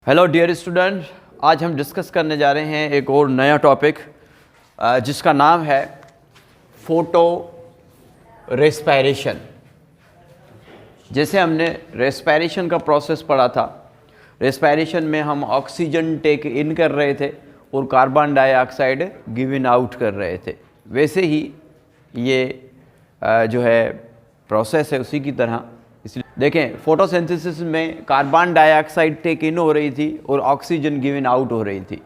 Hello dear student, आज हम discuss करने जा रहे हैं एक और नया टॉपिक जिसका नाम है फोटो रेस्पिरेशन। जैसे हमने रेस्पिरेशन का प्रोसेस पढ़ा था, रेस्पिरेशन में हम ऑक्सीजन टेक इन कर रहे थे और carbon dioxide give in out कर रहे थे, वैसे ही ये जो है प्रोसेस है उसी की तरह। इसलिए देखें, फोटोसिंथेसिस में कार्बन डाइऑक्साइड टेक इन हो रही थी और ऑक्सीजन गिव इन आउट हो रही थी,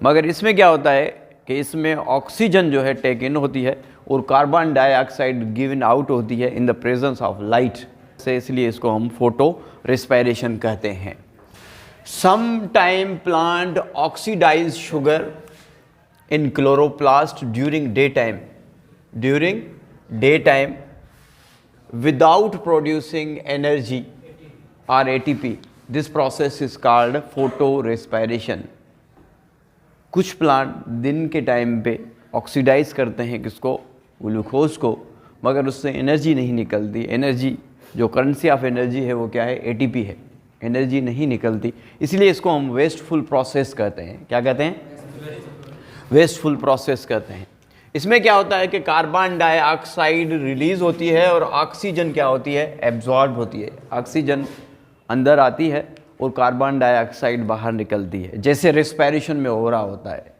मगर इसमें क्या होता है कि इसमें ऑक्सीजन जो है टेक इन होती है और carbon dioxide give in out होती है in the presence of light से, इसलिए इसको हम फोटो रेस्पिरेशन कहते हैं। Some time plant oxidise sugar in chloroplast during day time without producing energy or ATP. This process is called photorespiration. कुछ plant दिन के टाइम पे ऑक्सीडाइज करते हैं किसको, ग्लूकोज को, मगर उससे एनर्जी नहीं निकलती। एनर्जी जो करेंसी ऑफ एनर्जी है वो क्या है, ATP है, एनर्जी नहीं निकलती, इसलिए इसको हम वेस्टफुल प्रोसेस कहते हैं। क्या कहते हैं? वेस्टफुल प्रोसेस कहते हैं। इसमें क्या होता है कि कार्बन डाइऑक्साइड रिलीज होती है और ऑक्सीजन क्या होती है, एब्जॉर्ब होती है। ऑक्सीजन अंदर आती है और कार्बन डाइऑक्साइड बाहर निकलती है, जैसे रेस्पिरेशन में हो रहा होता है।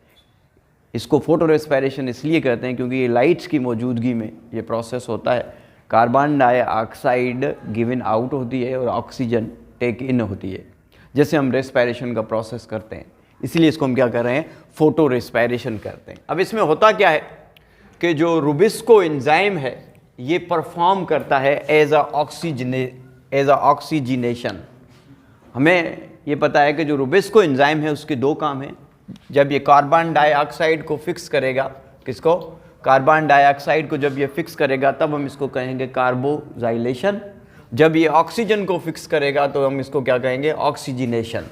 इसको फोटो रेस्पिरेशन इसलिए कहते हैं क्योंकि ये लाइट्स की मौजूदगी में ये प्रोसेस होता है। Carbon dioxide give in out होती है और ऑक्सीजन टेक इन होती है, जैसे हम रेस्पिरेशन का प्रोसेस करते हैं। इसलिए इसको हम क्या कर रहे हैं, फोटो रेस्पिरेशन करते हैं। अब इसमें होता क्या है कि जो रुबिस्को एंजाइम है ये परफॉर्म करता है एज अ ऑक्सीजनेशन। हमें ये पता है कि जो रुबिस्को एंजाइम है उसके दो काम हैं। जब ये कार्बन डाइऑक्साइड को फिक्स करेगा, किसको, कार्बन डाइऑक्साइड को जब ये फिक्स करेगा तब हम इसको कहेंगे कार्बोजाइलेशन। जब ये ऑक्सीजन को फिक्स करेगा तो हम इसको क्या कहेंगे, ऑक्सीजनेशन।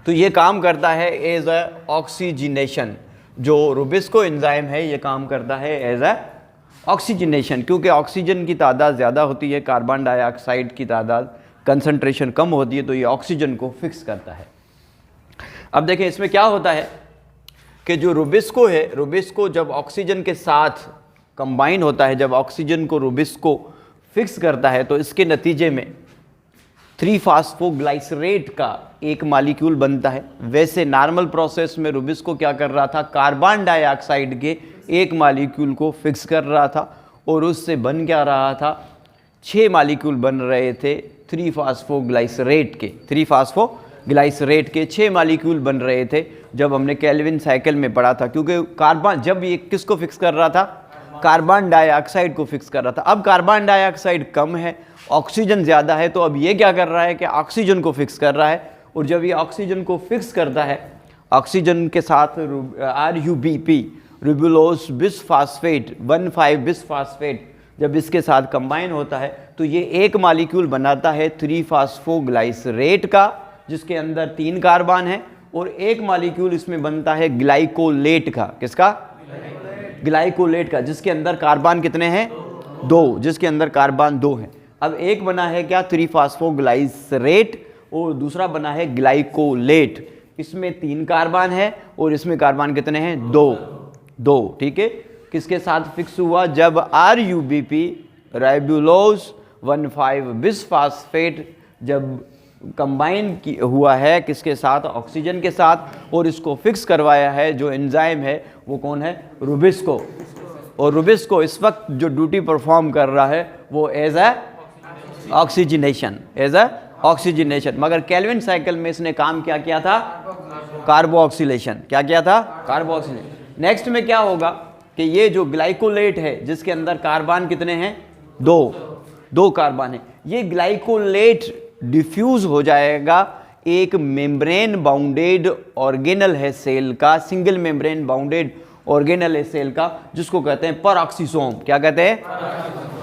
तो ये काम करता है एज अ ऑक्सीजनेशन। जो रुबिस्को एंजाइम है ये काम करता है एज अ ऑक्सीजनेशन, क्योंकि ऑक्सीजन की तादाद ज़्यादा होती है, कार्बन डाइऑक्साइड की तादाद कंसंट्रेशन कम होती है, तो ये ऑक्सीजन को फिक्स करता है। अब देखें इसमें क्या होता है कि जो रुबिस्को है, रुबिस्को जब ऑक्सीजन के साथ कंबाइन होता है, जब ऑक्सीजन को रुबिस्को फिक्स करता है तो इसके नतीजे में 3-फास्फोग्लाइसरेट का एक मालिक्यूल बनता है। वैसे नॉर्मल प्रोसेस में रुबिस्को क्या कर रहा था, कार्बन डाइऑक्साइड के एक मालिक्यूल को फिक्स कर रहा था और उससे बन क्या रहा था, 6 मालिक्यूल बन रहे थे 3-फास्फोग्लाइसरेट के। 3-फास्फोग्लाइसरेट के 6 मालिक्यूल बन रहे थे जब हमने केल्विन साइकिल में पढ़ा था, क्योंकि कार्बन जब ये किसको फिक्स कर रहा था, कार्बन डाइऑक्साइड को फिक्स कर रहा था। अब कार्बन डाइऑक्साइड कम है, ऑक्सीजन ज़्यादा है, तो अब ये क्या कर रहा है कि ऑक्सीजन को फिक्स कर रहा है। और जब ये ऑक्सीजन को फिक्स करता है, ऑक्सीजन के साथ RUBP, रिबुलोस बिसफास्फेट 1,5 बिसफास्फेट जब इसके साथ कंबाइन होता है तो ये एक मालिक्यूल बनाता है 3-फास्फोग्लाइसरेट का, जिसके अंदर 3 कार्बन है, और एक मालिक्यूल इसमें बनता है ग्लाइकोलेट का। किसका? ग्लाइकोलेट का, जिसके अंदर कार्बन कितने हैं, 2, जिसके अंदर कार्बन 2 हैं। अब एक बना है क्या, 3-फास्फोग्लाइसरेट, और दूसरा बना है ग्लाइकोलेट। इसमें 3 कार्बन है और इसमें कार्बन कितने हैं, 2। ठीक है, किसके साथ फिक्स हुआ, जब RUBP राइबुलोस 1,5 बिसफास्फेट जब कंबाइन हुआ है किसके साथ, ऑक्सीजन के साथ, और इसको फिक्स करवाया है जो एंजाइम है वो कौन है, रुबिस्को। और रुबिस्को इस वक्त जो ड्यूटी परफॉर्म कर रहा है वो एज अ ऑक्सीजनेशन, मगर केल्विन साइकिल में इसने काम क्या किया था, कार्बोऑक्सीलेशन। क्या किया था, कार्बोऑक्सीलेशन। नेक्स्ट में क्या होगा कि ये जो ग्लाइकोलेट है जिसके अंदर कार्बन कितने हैं, 2 कार्बन है, ये ग्लाइकोलेट डिफ्यूज हो जाएगा एक मेम्ब्रेन बाउंडेड ऑर्गेनल है सेल का, सिंगल मेम्ब्रेन बाउंडेड ऑर्गेनल है सेल का, जिसको कहते हैं परऑक्सीसोम। क्या कहते हैं?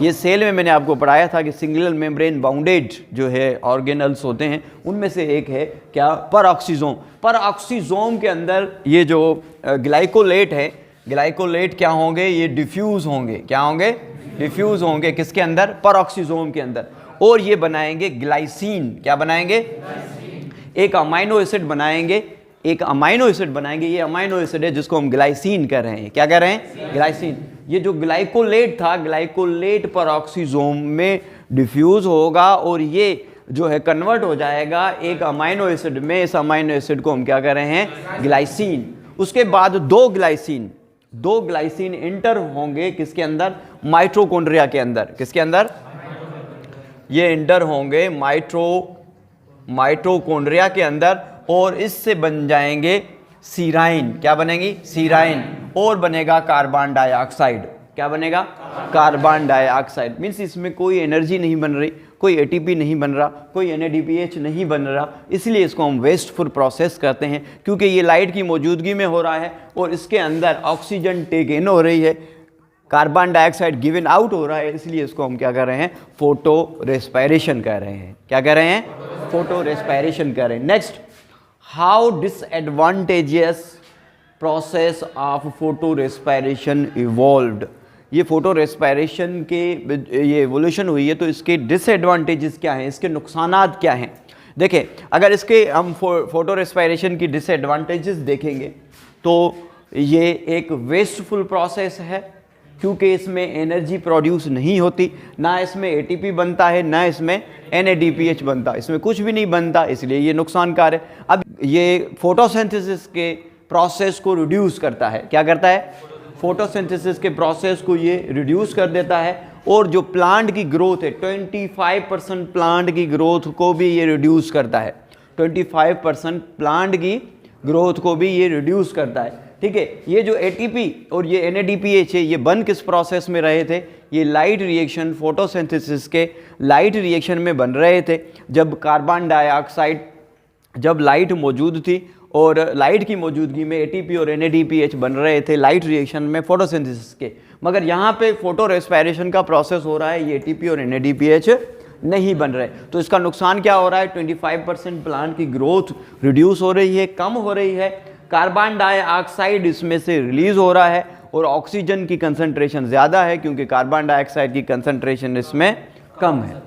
ये सेल में मैंने आपको पढ़ाया था कि सिंगल मेम्ब्रेन बाउंडेड जो है ऑर्गेनल्स होते हैं, उनमें से एक है क्या, परऑक्सीसोम। परऑक्सीसोम के अंदर ये जो ग्लाइकोलेट है, ग्लाइकोलेट क्या होंगे, ये डिफ्यूज होंगे। क्या होंगे, डिफ्यूज होंगे किसके अंदर, परऑक्सीसोम के अंदर, और ये बनाएंगे ग्लाइसिन। क्या बनाएंगे, एक अमाइनो एसिड बनाएंगे, एक अमाइनो एसिड बनाएंगे। ये अमाइनो एसिड है जिसको हम ग्लाइसिन कह रहे हैं। क्या कह रहे हैं? ग्लाइसिन। ये जो ग्लाइकोलेट था, ग्लाइकोलेट पेरोक्सीसोम में डिफ्यूज होगा और ये जो है कन्वर्ट हो जाएगा एक अमाइनो एसिड में। इस अमाइनो एसिड को हम क्या कह रहे हैं? ग्लाइसिन। उसके बाद दो ग्लाइसिन इंटर होंगे किसके अंदर? माइटोकॉन्ड्रिया के अंदर। किसके अंदर? ये इंटर होंगे माइटोकॉन्ड्रिया के अंदर और इससे बन जाएंगे सीराइन। क्या बनेगी? सीराइन। और बनेगा कार्बन डाइऑक्साइड। क्या बनेगा? Carbon dioxide. मीन्स इसमें कोई एनर्जी नहीं बन रही, कोई एटीपी नहीं बन रहा, कोई NADPH नहीं बन रहा, इसलिए इसको हम वेस्टफुल प्रोसेस करते हैं क्योंकि ये लाइट की मौजूदगी में हो रहा है और इसके अंदर ऑक्सीजन टेक इन हो रही है, कार्बन डाइऑक्साइड गिवन आउट हो रहा है, इसलिए इसको हम क्या कर रहे हैं? फोटो रेस्पायरेशन कह रहे हैं। क्या कह रहे हैं? फोटो रेस्पायरेशन कह रहे हैं। Next, how disadvantages process of photo respiration evolved. ये फोटो रेस्पायरेशन के ये एवोल्यूशन हुई है तो इसके डिसएडवांटेजेस क्या हैं, इसके नुकसानात क्या हैं? देखें, अगर इसके हम फोटो रेस्पायरेशन की डिसएडवांटेजेस देखेंगे तो ये एक वेस्टफुल प्रोसेस है क्योंकि इसमें एनर्जी प्रोड्यूस नहीं होती, ना इसमें ATP बनता है, ना इसमें NADPH बनता, इसमें कुछ भी नहीं बनता, इसलिए ये नुकसानकार है। अब ये फोटोसिंथेसिस के प्रोसेस को रिड्यूस करता है। क्या करता है? फोटोसिंथेसिस के प्रोसेस को ये रिड्यूस कर देता है और जो प्लांट की ग्रोथ है 25% प्लांट की ग्रोथ को भी ये रिड्यूस करता है। 25% प्लांट की ग्रोथ को भी ये रिड्यूस करता है। ठीक है, ये जो ATP और ये NADPH है, ये बन किस प्रोसेस में रहे थे? ये लाइट रिएक्शन, फोटोसिंथेसिस के लाइट रिएक्शन में बन रहे थे। जब कार्बन डाइऑक्साइड, जब लाइट मौजूद थी और लाइट की मौजूदगी में ATP और NADPH बन रहे थे लाइट रिएक्शन में फोटोसिंथेसिस के। मगर यहाँ पे फोटो रेस्पायरेशन का प्रोसेस हो रहा है, ये ATP और NADPH नहीं बन रहे, तो इसका नुकसान क्या हो रहा है? 25% प्लांट की ग्रोथ रिड्यूस हो रही है, कम हो रही है, कार्बन डाइऑक्साइड इसमें से रिलीज हो रहा है और ऑक्सीजन की कंसंट्रेशन ज़्यादा है क्योंकि कार्बन डाइऑक्साइड की कंसंट्रेशन इसमें कम है।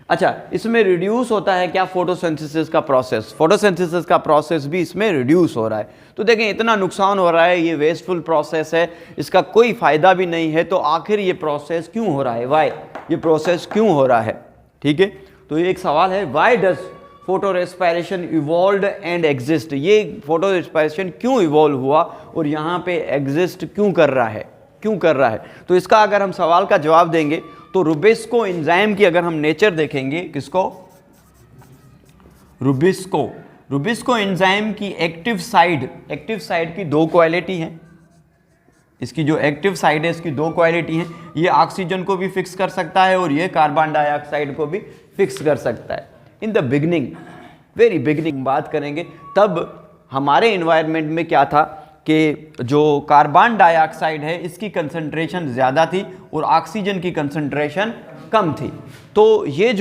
अच्छा, इसमें रिड्यूस होता है क्या? फोटोसिंथेसिस का प्रोसेस। फोटोसिंथेसिस का प्रोसेस भी इसमें रिड्यूस हो रहा है। तो देखें, इतना नुकसान हो रहा है, ये वेस्टफुल प्रोसेस है, इसका कोई फ़ायदा भी नहीं है, तो आखिर ये प्रोसेस क्यों हो रहा है? वाई ये प्रोसेस क्यों हो रहा है? ठीक है, तो ये एक सवाल है, why does photo respiration evolve and exist. ये फोटो रेस्पायरेशन क्यों इवॉल्व हुआ और यहाँ पे एग्जिस्ट क्यों कर रहा है? क्यों कर रहा है? तो इसका अगर हम सवाल का जवाब देंगे तो रुबिस्को एंजाइम की अगर हम नेचर देखेंगे, किसको? रुबिस्को एंजाइम की एक्टिव साइड की दो क्वालिटी हैं। इसकी जो एक्टिव साइड है इसकी दो क्वालिटी हैं, ये ऑक्सीजन को भी फिक्स कर सकता है और ये कार्बन डाइऑक्साइड को भी फिक्स कर सकता है। In the beginning, very beginning बात करेंगे, तब हमारे इन्वायरमेंट में क्या था कि जो कार्बन डाइऑक्साइड है इसकी कंसंट्रेशन ज़्यादा थी और ऑक्सीजन की कंसंट्रेशन कम थी। तो ये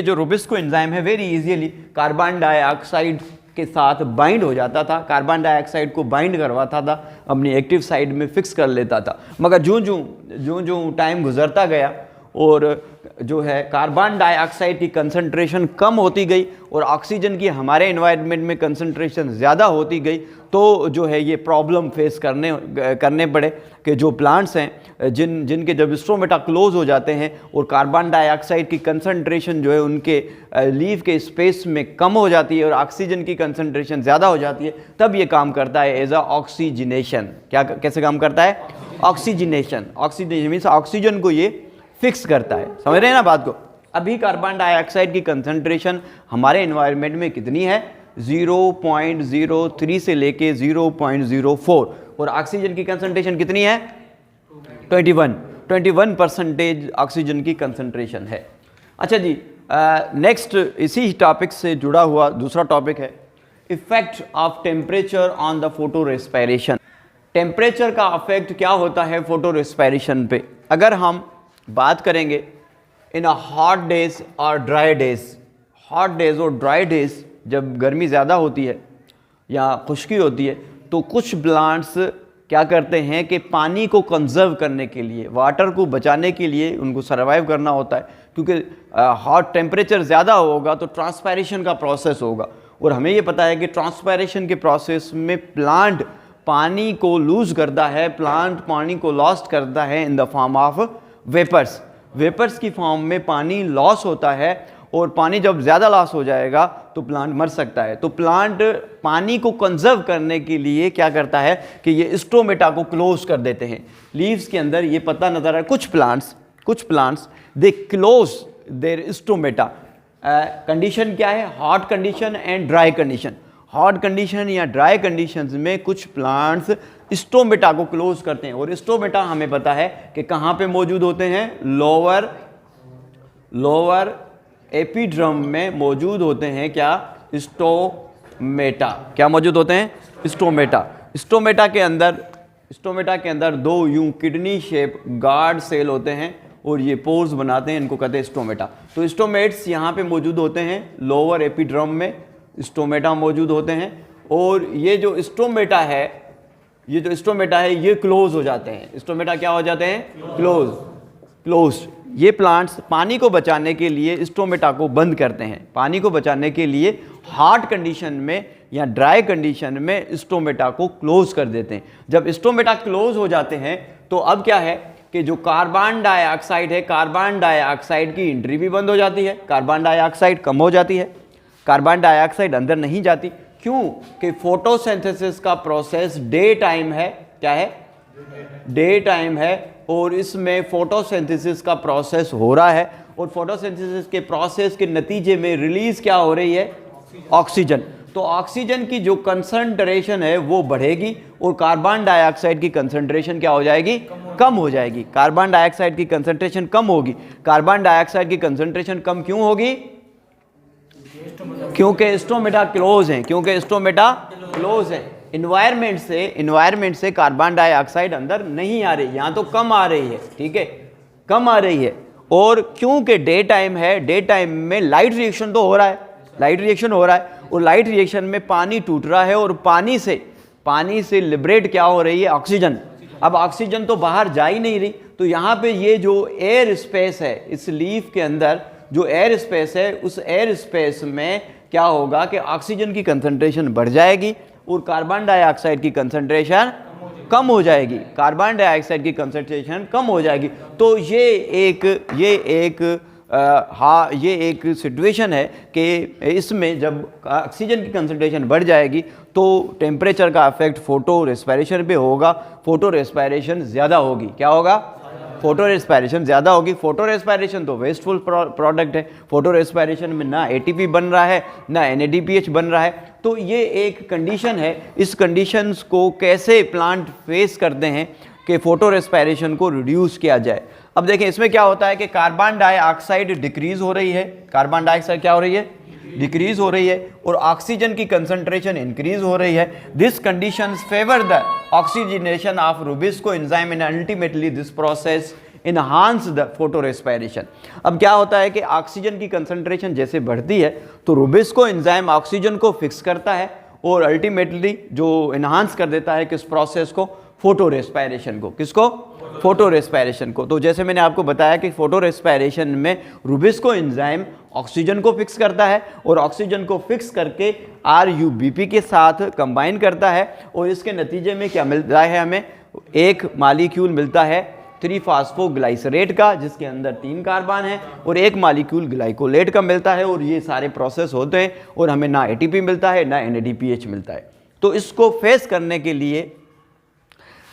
जो रुबिस्को एंजाइम है वेरी इजीली कार्बन डाइऑक्साइड के साथ बाइंड हो जाता था, कार्बन डाइऑक्साइड को बाइंड करवाता था, अपनी एक्टिव साइड में फिक्स कर लेता था। मगर जो टाइम गुजरता गया और जो है कार्बन डाइऑक्साइड की कंसंट्रेशन कम होती गई और ऑक्सीजन की हमारे एनवायरनमेंट में कंसंट्रेशन ज़्यादा होती गई, तो जो है ये प्रॉब्लम फेस करने पड़े कि जो प्लांट्स हैं जिनके जब स्ट्रोमेटा क्लोज हो जाते हैं और कार्बन डाइऑक्साइड की कंसंट्रेशन जो है उनके लीफ के स्पेस में कम हो जाती है और ऑक्सीजन की कंसंट्रेशन ज़्यादा हो जाती है, तब ये काम करता है एज अ ऑक्सीजनेशन। कैसे काम करता है? ऑक्सीजनेशन मीन्स ऑक्सीजन को ये फिक्स करता है। समझ रहे हैं ना बात को? अभी कार्बन डाइऑक्साइड की कंसंट्रेशन हमारे एनवायरनमेंट में कितनी है? 0.03 से लेके 0.04 और ऑक्सीजन की कंसंट्रेशन कितनी है? 21% ऑक्सीजन की कंसंट्रेशन है। अच्छा जी, नेक्स्ट इसी टॉपिक से जुड़ा हुआ दूसरा टॉपिक है effect of temperature on the photo respiration. Temperature का इफेक्ट क्या होता है फोटो रेस्पायरेशन पे? अगर हम बात करेंगे इन हॉट डेज और ड्राई डेज, हॉट डेज और ड्राई डेज, जब गर्मी ज़्यादा होती है या खुश्की होती है तो कुछ प्लांट्स क्या करते हैं कि पानी को कंजर्व करने के लिए, वाटर को बचाने के लिए उनको सर्वाइव करना होता है, क्योंकि हॉट टेम्परेचर ज़्यादा होगा तो ट्रांसपायरेशन का प्रोसेस होगा, और हमें ये पता है कि ट्रांसपायरेशन के प्रोसेस में प्लांट पानी को लूज करता है, प्लांट पानी को लॉस्ट करता है in the form of vapours. Vapours की फॉर्म में पानी लॉस होता है, और पानी जब ज़्यादा लॉस हो जाएगा तो प्लांट मर सकता है। तो प्लांट पानी को कंजर्व करने के लिए क्या करता है कि ये स्टोमेटा को क्लोज कर देते हैं। लीव्स के अंदर ये पता नजर आ रहा है, कुछ plants they close their stomata. Condition क्या है? Hot condition and dry condition. Hot condition या ड्राई कंडीशंस में कुछ प्लांट्स स्टोमेटा को क्लोज करते हैं, और स्टोमेटा हमें पता है कि कहाँ पे मौजूद होते हैं? लोअर एपिड्रम में मौजूद होते हैं। क्या? स्टोमेटा। क्या मौजूद होते हैं? स्टोमेटा। स्टोमेटा के अंदर दो यूं किडनी शेप गार्ड सेल होते हैं, और ये पोर्स बनाते हैं, इनको कहते हैं स्टोमेटा। तो स्टोमेट्स यहाँ पे मौजूद होते हैं, लोअर एपिड्रम में स्टोमेटा मौजूद होते हैं, और ये जो स्टोमेटा है ये क्लोज हो जाते हैं। स्टोमेटा क्या हो जाते हैं? क्लोज। ये प्लांट्स पानी को बचाने के लिए स्टोमेटा को बंद करते हैं। पानी को बचाने के लिए हॉट कंडीशन में या ड्राई कंडीशन में स्टोमेटा को क्लोज कर देते हैं। जब स्टोमेटा क्लोज हो जाते हैं तो अब क्या है कि जो कार्बन डाइऑक्साइड है, कार्बन डाइऑक्साइड की एंट्री भी बंद हो जाती है, कार्बन डाइऑक्साइड कम हो जाती है, कार्बन डाइऑक्साइड अंदर नहीं जाती। क्यों? कि फोटोसिंथेसिस का प्रोसेस डे टाइम है। क्या है? डे टाइम है, और इसमें फोटोसिंथेसिस का प्रोसेस हो रहा है, और फोटोसिंथेसिस के प्रोसेस के नतीजे में रिलीज क्या हो रही है? ऑक्सीजन। तो ऑक्सीजन की जो कंसंट्रेशन है वो बढ़ेगी, और कार्बन डाइऑक्साइड की कंसंट्रेशन क्या हो जाएगी? कम हो जाएगी। कार्बन डाइऑक्साइड की कंसंट्रेशन कम होगी। कार्बन डाइऑक्साइड की कंसंट्रेशन कम क्यों होगी? क्योंकि स्टोमेटा क्लोज है। इन्वायरमेंट से कार्बन डाइऑक्साइड अंदर नहीं आ रही, यहाँ तो कम आ रही है। ठीक है, कम आ रही है। और क्योंकि डे टाइम है, डे टाइम में लाइट रिएक्शन तो हो रहा है, और लाइट रिएक्शन में पानी टूट रहा है, और पानी से लिबरेट क्या हो रही है? ऑक्सीजन। अब ऑक्सीजन तो बाहर जा ही नहीं रही, तो यहाँ पे ये जो एयर स्पेस है, इस लीफ के अंदर जो एयर स्पेस है, उस एयर स्पेस में क्या होगा कि ऑक्सीजन की कंसंट्रेशन बढ़ जाएगी, और कार्बन डाइऑक्साइड की कंसंट्रेशन कम हो जाएगी। तो ये एक सिचुएशन है कि इसमें जब ऑक्सीजन की कंसंट्रेशन बढ़ जाएगी तो टेम्परेचर का इफेक्ट फोटो रेस्पिरेशन पे होगा। फोटो रेस्पिरेशन ज़्यादा होगी। क्या होगा? फोटो रेस्पिरेशन ज़्यादा होगी। फोटो रेस्पिरेशन तो वेस्टफुल प्रोडक्ट है। फोटो रेस्पिरेशन में ना एटीपी बन रहा है, ना NADPH बन रहा है। तो ये एक कंडीशन है। इस कंडीशंस को कैसे प्लांट फेस करते हैं कि फोटो रेस्पिरेशन को रिड्यूस किया जाए। अब देखें इसमें क्या होता है कि कार्बन डाइऑक्साइड डिक्रीज हो रही है। कार्बन डाइऑक्साइड क्या हो रही है? डिक्रीज हो रही है, और ऑक्सीजन की कंसंट्रेशन इंक्रीज हो रही है। This conditions favour the oxygenation of Rubisco enzyme and ultimately this process enhance the photo respiration. अब क्या होता है कि ऑक्सीजन की कंसंट्रेशन जैसे बढ़ती है तो रुबिस्को एंजाइम ऑक्सीजन को फिक्स करता है, और अल्टीमेटली जो इनहांस कर देता है किस प्रोसेस को? फोटो रेस्पिरेशन को। किसको? फोटो रेस्पिरेशन को। तो जैसे मैंने आपको बताया कि फोटो रेस्पिरेशन में रुबिस्को एंजाइम ऑक्सीजन को फिक्स करता है, और ऑक्सीजन को फिक्स करके RUBP के साथ कंबाइन करता है, और इसके नतीजे में क्या मिलता है? हमें एक मॉलिक्यूल मिलता है 3-फॉस्फोग्लाइसरेट का, जिसके अंदर 3 कार्बन है, और एक मॉलिक्यूल ग्लाइकोलेट का मिलता है। और ये सारे प्रोसेस होते हैं, और हमें ना ATP मिलता है, ना NADPH मिलता है। तो इसको फेस करने के लिए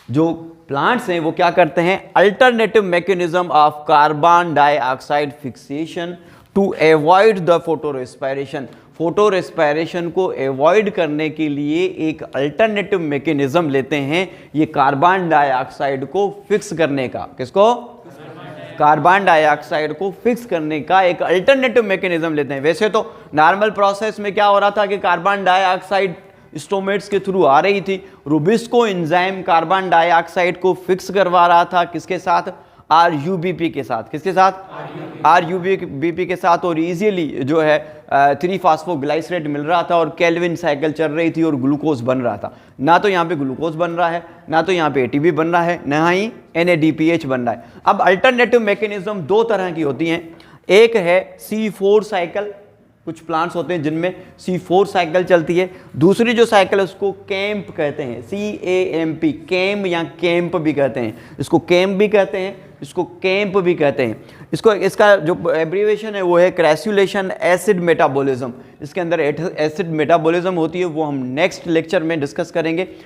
जो प्लांट्स हैं वो क्या करते हैं? Alternative mechanism of carbon dioxide fixation to avoid the photorespiration. Photorespiration को अवॉइड करने के लिए एक अल्टरनेटिव मैकेनिज्म लेते हैं, ये कार्बन डाइऑक्साइड को फिक्स करने का। किसको? कार्बन डाइऑक्साइड को फिक्स करने का एक अल्टरनेटिव मैकेनिज्म लेते हैं। वैसे तो नॉर्मल प्रोसेस में क्या हो रहा था कि कार्बन डाइऑक्साइड स्टोमेट्स के थ्रू आ रही थी। रुबिस्को एंजाइम कार्बन डाइऑक्साइड को फिक्स करवा रहा था, किसके साथ? RUBP के साथ। किसके साथ? RUBP के साथ। और इजीली जो है 3-फॉस्फोग्लाइसरेट मिल रहा था और केल्विन साइकिल चल रही थी और ग्लूकोज बन रहा था। ना तो यहाँ पे ग्लूकोज बन रहा है, ना तो यहाँ पे ATP बन रहा है, ना ही NADPH बन रहा है। अब अल्टरनेटिव मैकेनिज्म दो तरह की होती हैं। एक है C4 साइकिल, कुछ प्लांट्स होते हैं जिनमें C4 साइकिल चलती है। दूसरी जो साइकिल है उसको कैंप कहते हैं, CAMP, कैम या कैंप भी कहते हैं। इसको कैंप भी कहते हैं, इसको कैंप भी कहते हैं। इसका जो एब्रीविएशन है वो है क्रैसुलेशन एसिड मेटाबॉलिज्म। इसके अंदर एसिड मेटाबॉलिज्म होती है, वो हम नेक्स्ट लेक्चर में डिस्कस करेंगे।